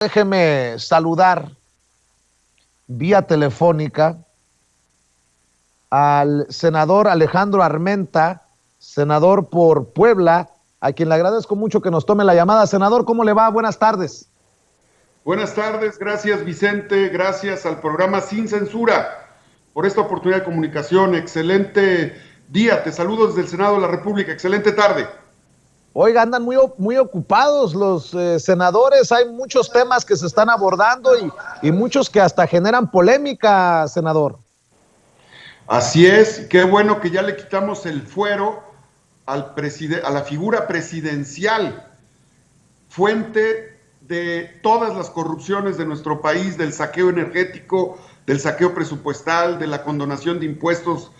Déjeme saludar vía telefónica al senador Alejandro Armenta, senador por Puebla, a quien le agradezco mucho que nos tome la llamada. Senador, ¿cómo le va? Buenas tardes. Buenas tardes, gracias Vicente, gracias al programa Sin Censura por esta oportunidad de comunicación. Excelente día, te saludo desde el Senado de la República, excelente tarde. Oiga, andan muy ocupados los senadores, hay muchos temas que se están abordando y muchos que hasta generan polémica, senador. Así es, qué bueno que ya le quitamos el fuero a la figura presidencial, fuente de todas las corrupciones de nuestro país, del saqueo energético, del saqueo presupuestal, de la condonación de impuestos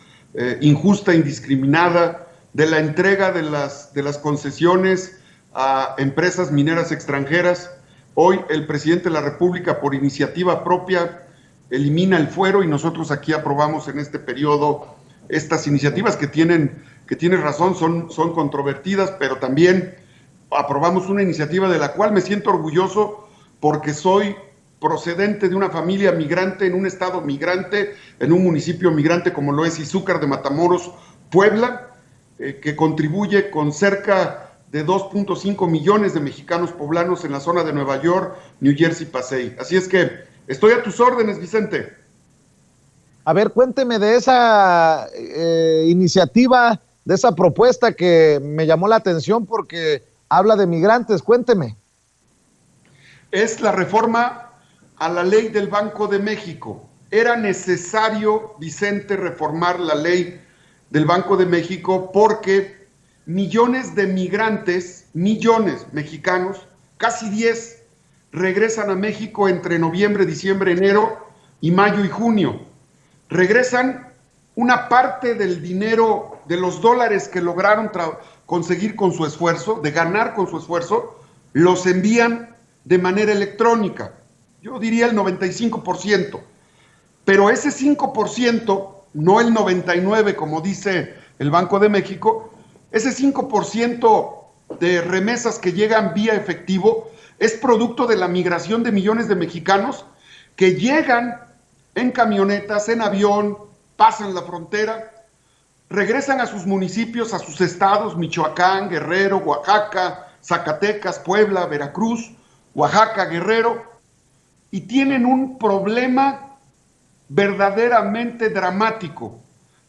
injusta, indiscriminada, de la entrega de las concesiones a empresas mineras extranjeras. Hoy el presidente de la República, por iniciativa propia, elimina el fuero y nosotros aquí aprobamos en este periodo estas iniciativas que tienen razón, son controvertidas, pero también aprobamos una iniciativa de la cual me siento orgulloso porque soy procedente de una familia migrante, en un estado migrante, en un municipio migrante como lo es Izúcar de Matamoros, Puebla, que contribuye con cerca de 2.5 millones de mexicanos poblanos en la zona de Nueva York, New Jersey, Pasay. Así es que estoy a tus órdenes, Vicente. A ver, cuénteme de esa iniciativa, de esa propuesta que me llamó la atención porque habla de migrantes, cuénteme. Es la reforma a la ley del Banco de México. Era necesario, Vicente, reformar la ley del Banco de México porque millones de migrantes, millones mexicanos, casi 10, regresan a México entre noviembre, diciembre, enero y mayo y junio. Regresan una parte del dinero, de los dólares que lograron conseguir con su esfuerzo, de ganar con su esfuerzo, los envían de manera electrónica. Yo diría el 95%. Pero ese 5%, no el 99% como dice el Banco de México, ese 5% de remesas que llegan vía efectivo es producto de la migración de millones de mexicanos que llegan en camionetas, en avión, pasan la frontera, regresan a sus municipios, a sus estados, Michoacán, Guerrero, Oaxaca, Zacatecas, Puebla, Veracruz, Oaxaca, Guerrero, y tienen un problema verdaderamente dramático,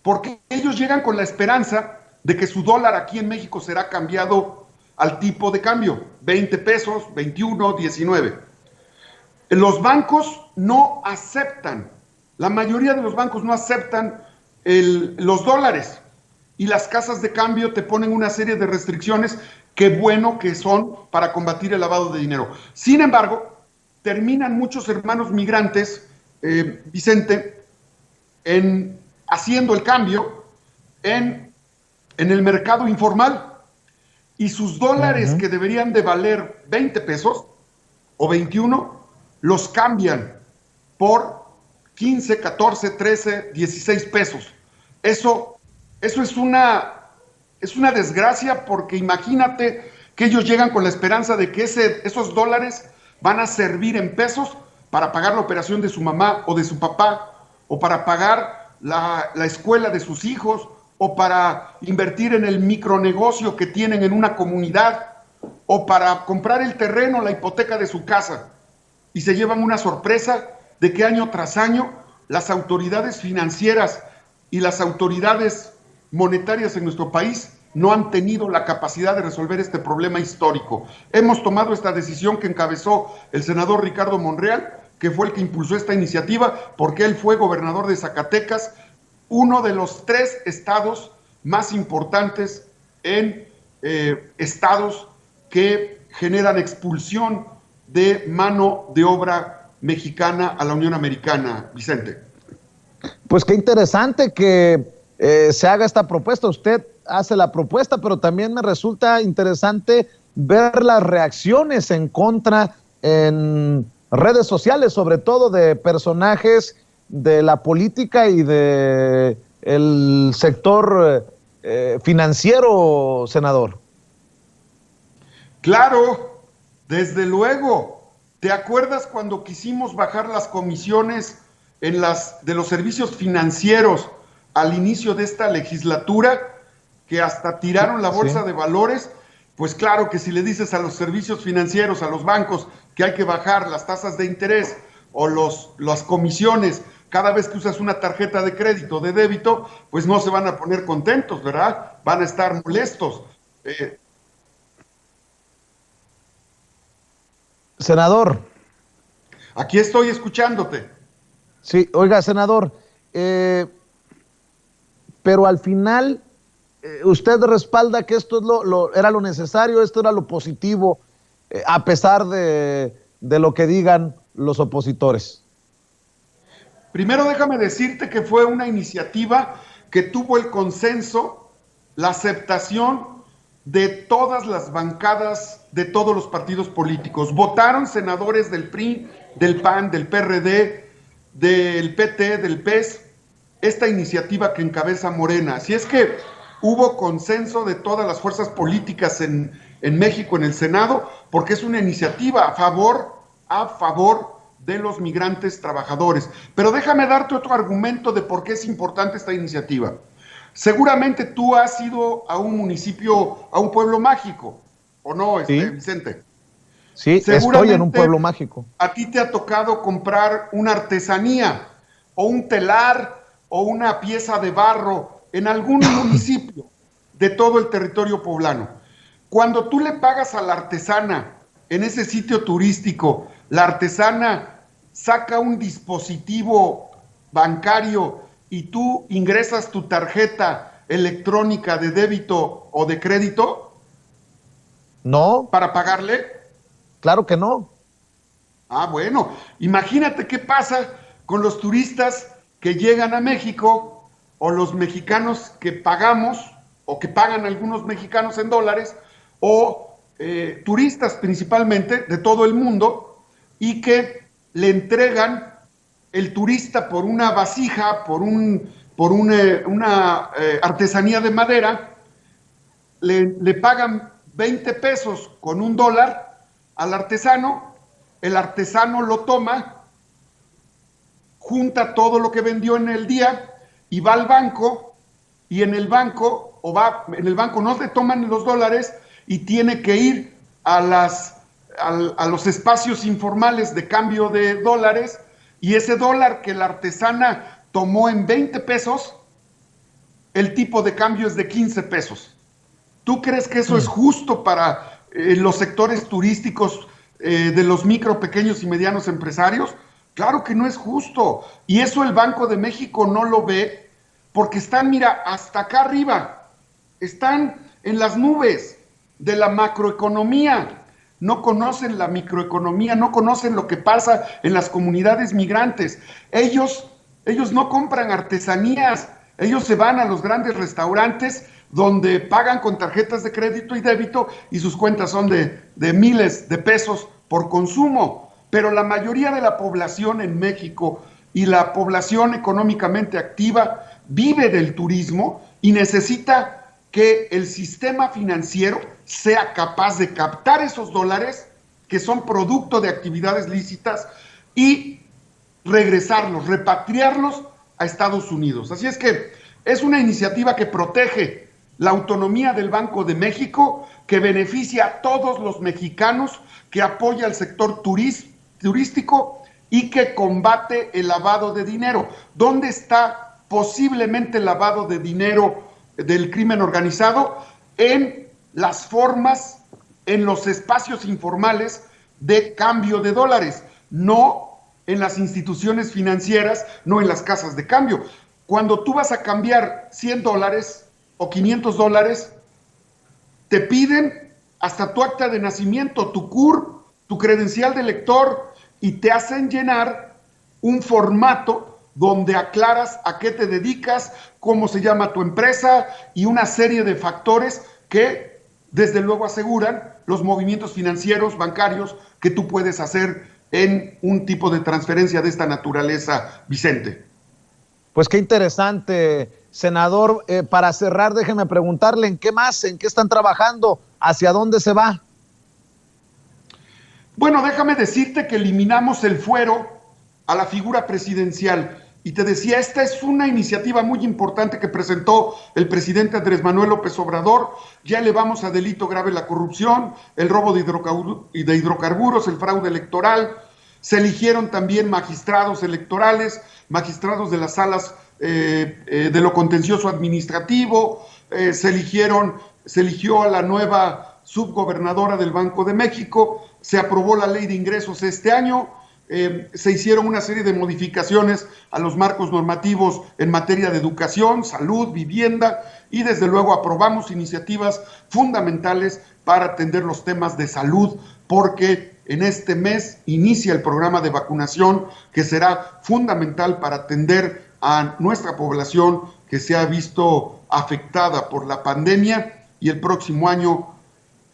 porque ellos llegan con la esperanza de que su dólar aquí en México será cambiado al tipo de cambio, 20 pesos, 21, 19. Los bancos no aceptan, la mayoría de los bancos no aceptan los dólares, y las casas de cambio te ponen una serie de restricciones que bueno que son para combatir el lavado de dinero. Sin embargo, terminan muchos hermanos migrantes, Vicente, haciendo el cambio en el mercado informal, y sus dólares que deberían de valer 20 pesos o 21, los cambian por 15, 14, 13, 16 pesos. Eso es una desgracia, porque imagínate que ellos llegan con la esperanza de que esos dólares van a servir en pesos para pagar la operación de su mamá o de su papá, o para pagar la escuela de sus hijos, o para invertir en el micronegocio que tienen en una comunidad, o para comprar el terreno, la hipoteca de su casa. Y se llevan una sorpresa de que año tras año las autoridades financieras y las autoridades monetarias en nuestro país no han tenido la capacidad de resolver este problema histórico. Hemos tomado esta decisión que encabezó el senador Ricardo Monreal, que fue el que impulsó esta iniciativa, porque él fue gobernador de Zacatecas, uno de los 3 estados más importantes en estados que generan expulsión de mano de obra mexicana a la Unión Americana, Vicente. Pues qué interesante que se haga esta propuesta. Usted hace la propuesta, pero también me resulta interesante ver las reacciones en contra en redes sociales, sobre todo de personajes de la política y de el sector financiero, senador. Claro, desde luego, ¿Te acuerdas cuando quisimos bajar las comisiones de los servicios financieros al inicio de esta legislatura, que hasta tiraron la bolsa de valores? Pues claro que si le dices a los servicios financieros, a los bancos, que hay que bajar las tasas de interés o las comisiones cada vez que usas una tarjeta de crédito o de débito, pues no se van a poner contentos, ¿verdad? Van a estar molestos. Senador. Aquí estoy escuchándote. Sí, oiga, senador, pero al final usted respalda que esto es era lo necesario, esto era lo positivo, a pesar de lo que digan los opositores. Primero déjame decirte que fue una iniciativa que tuvo el consenso, la aceptación de todas las bancadas de todos los partidos políticos. Votaron senadores del PRI, del PAN, del PRD, del PT, del PES, esta iniciativa que encabeza Morena. Así es que hubo consenso de todas las fuerzas políticas en México, en el Senado, porque es una iniciativa a favor de los migrantes trabajadores. Pero déjame darte otro argumento de por qué es importante esta iniciativa. Seguramente tú has ido a un municipio, a un pueblo mágico, ¿o no, ¿Sí? Vicente? Sí, estoy en un pueblo mágico. A ti te ha tocado comprar una artesanía, o un telar, o una pieza de barro en algún municipio de todo el territorio poblano. Cuando tú le pagas a la artesana en ese sitio turístico, la artesana saca un dispositivo bancario y tú ingresas tu tarjeta electrónica de débito o de crédito. No. ¿Para pagarle? Claro que no. Ah, bueno, imagínate qué pasa con los turistas que llegan a México, o los mexicanos que pagamos, o que pagan algunos mexicanos en dólares, o turistas principalmente de todo el mundo, y que le entregan el turista por una vasija, por una artesanía de madera, le pagan 20 pesos con $1 al artesano, el artesano lo toma, junta todo lo que vendió en el día y va al banco, y en el banco no le toman los dólares y tiene que ir a los espacios informales de cambio de dólares, y ese dólar que la artesana tomó en 20 pesos, el tipo de cambio es de 15 pesos. ¿Tú crees que eso es justo para los sectores turísticos de los micro, pequeños y medianos empresarios? Claro que no es justo. Y eso el Banco de México no lo ve, porque están, mira, hasta acá arriba. Están en las nubes de la macroeconomía. No conocen la microeconomía, no conocen lo que pasa en las comunidades migrantes. Ellos no compran artesanías, ellos se van a los grandes restaurantes donde pagan con tarjetas de crédito y débito, y sus cuentas son de miles de pesos por consumo. Pero la mayoría de la población en México, y la población económicamente activa, vive del turismo y necesita que el sistema financiero sea capaz de captar esos dólares que son producto de actividades lícitas y regresarlos, repatriarlos a Estados Unidos. Así es que es una iniciativa que protege la autonomía del Banco de México, que beneficia a todos los mexicanos, que apoya al sector turístico y que combate el lavado de dinero. ¿Dónde está posiblemente el lavado de dinero del crimen organizado? En las formas, en los espacios informales de cambio de dólares, no en las instituciones financieras, no en las casas de cambio. Cuando tú vas a cambiar $100 o $500, te piden hasta tu acta de nacimiento, tu CUR, tu credencial de lector, y te hacen llenar un formato donde aclaras a qué te dedicas, cómo se llama tu empresa y una serie de factores que desde luego aseguran los movimientos financieros, bancarios que tú puedes hacer en un tipo de transferencia de esta naturaleza, Vicente. Pues qué interesante, senador. Para cerrar, déjeme preguntarle, ¿en qué están trabajando? ¿Hacia dónde se va? Bueno, déjame decirte que eliminamos el fuero a la figura presidencial. Y te decía, esta es una iniciativa muy importante que presentó el presidente Andrés Manuel López Obrador. Ya elevamos a delito grave la corrupción, el robo de hidrocarburos, el fraude electoral. Se eligieron también magistrados electorales, magistrados de las salas de lo contencioso administrativo. Se eligió a la nueva subgobernadora del Banco de México. Se aprobó la ley de ingresos este año. Se hicieron una serie de modificaciones a los marcos normativos en materia de educación, salud, vivienda, y desde luego aprobamos iniciativas fundamentales para atender los temas de salud, porque en este mes inicia el programa de vacunación que será fundamental para atender a nuestra población que se ha visto afectada por la pandemia, y el próximo año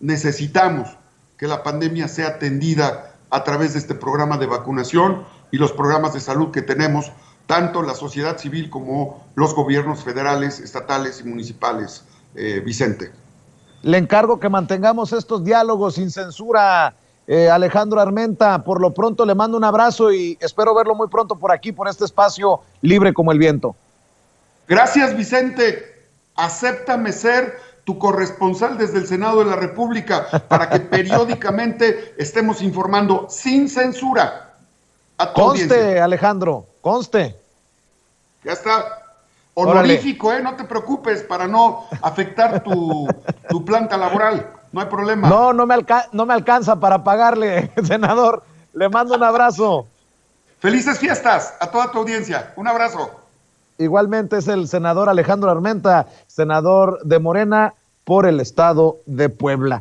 necesitamos que la pandemia sea atendida a través de este programa de vacunación y los programas de salud que tenemos, tanto la sociedad civil como los gobiernos federales, estatales y municipales. Vicente. Le encargo que mantengamos estos diálogos sin censura, Alejandro Armenta. Por lo pronto le mando un abrazo y espero verlo muy pronto por aquí, por este espacio libre como el viento. Gracias, Vicente. Acéptame ser tu corresponsal desde el Senado de la República para que periódicamente estemos informando sin censura a tu audiencia. Conste, Alejandro, conste. Ya está. Honorífico, no te preocupes para no afectar tu planta laboral. No hay problema. No me alcanza para pagarle, senador. Le mando un abrazo. Felices fiestas a toda tu audiencia. Un abrazo. Igualmente es el senador Alejandro Armenta, senador de Morena por el estado de Puebla.